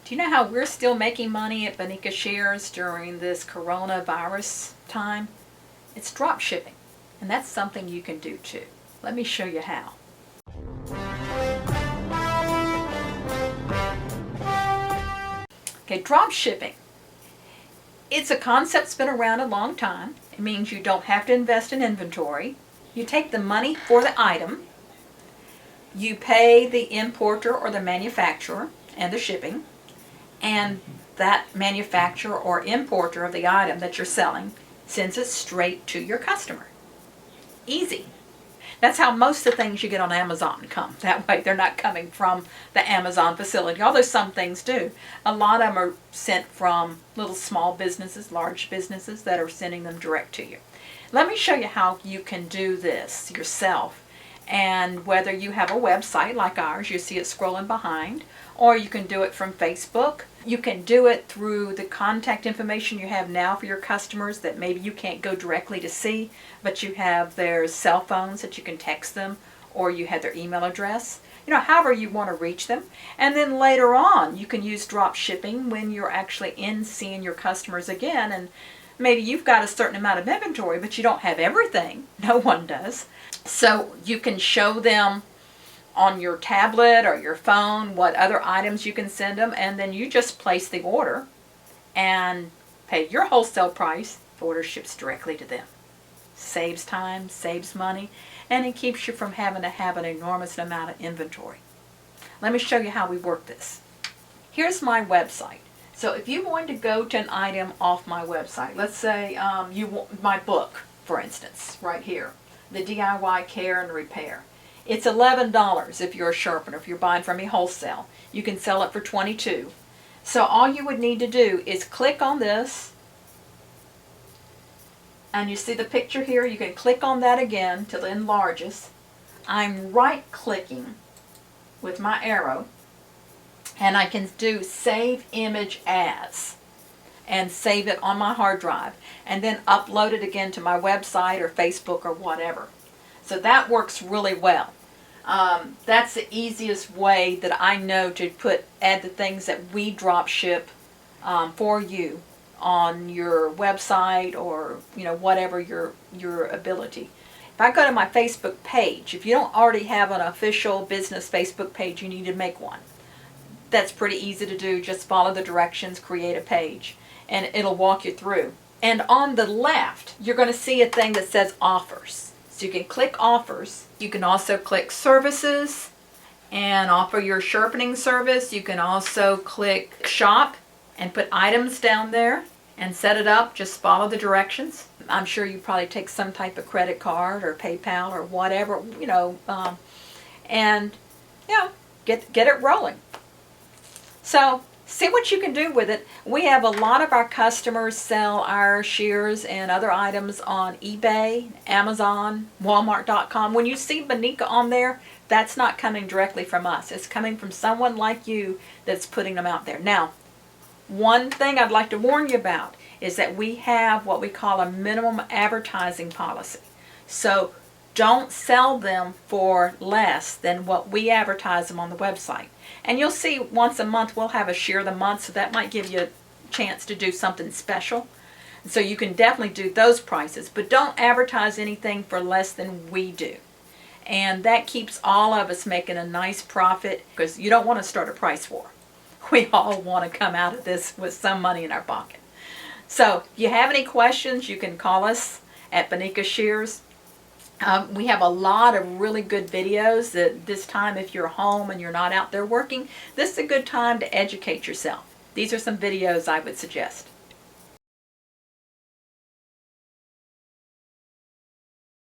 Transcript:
Do you know how we're still making money at Bonika Shears during this coronavirus time? It's drop shipping, and that's something you can do too. Let me show you how. Okay, drop shipping. It's a concept that's been around a long time. It means you don't have to invest in inventory. You take the money for the item, you pay the importer or the manufacturer and the shipping, and that manufacturer or importer of the item that you're selling sends it straight to your customer. Easy. That's how most of the things you get on Amazon come. That way they're not coming from the Amazon facility, although some things do. A lot of them are sent from little small businesses, large businesses that are sending them direct to you. Let me show you how you can do this yourself. And whether you have a website like ours, you see it scrolling behind, or you can do it from Facebook. You can do it through the contact information you have now for your customers that maybe you can't go directly to see, but you have their cell phones that you can text them, or you have their email address. You know, however you want to reach them. And then later on, you can use drop shipping when you're actually in seeing your customers again, and maybe you've got a certain amount of inventory, but you don't have everything. No one does. So you can show them on your tablet or your phone what other items you can send them, and then you just place the order and pay your wholesale price. The order ships directly to them. Saves time, saves money, and it keeps you from having to have an enormous amount of inventory. Let me show you how we work this. Here's my website. So if you want to go to an item off my website, let's say you want my book, for instance, right here, the DIY Care and Repair. It's $11 if you're a sharpener. If you're buying from me wholesale, you can sell it for $22. So all you would need to do is click on this, and you see the picture here. You can click on that again till it enlarges. I'm right-clicking with my arrow, and I can do Save Image As and save it on my hard drive, and then upload it again to my website or Facebook or whatever. So that works really well. That's the easiest way that I know to add the things that we drop ship for you on your website, or whatever your ability. If I go to my Facebook page, if you don't already have an official business Facebook page, you need to make one. That's pretty easy to do. Just follow the directions, create a page, and it'll walk you through. And on the left, you're going to see a thing that says Offers. So you can click Offers. You can also click Services and offer your sharpening service. You can also click Shop and put items down there and set it up. Just follow the directions. I'm sure you probably take some type of credit card or PayPal or whatever, and get it rolling. So see what you can do with it. We have a lot of our customers sell our shears and other items on eBay, Amazon, Walmart.com. When you see Bonika on there, that's not coming directly from us. It's coming from someone like you that's putting them out there. Now, one thing I'd like to warn you about is that we have what we call a minimum advertising policy. So don't sell them for less than what we advertise them on the website. And you'll see once a month we'll have a shear of the month, so that might give you a chance to do something special. So you can definitely do those prices, but don't advertise anything for less than we do. And that keeps all of us making a nice profit, because you don't want to start a price war. We all want to come out of this with some money in our pocket. So if you have any questions, you can call us at Bonika Shears. We have a lot of really good videos that this time, if you're home and you're not out there working, this is a good time to educate yourself. These are some videos I would suggest.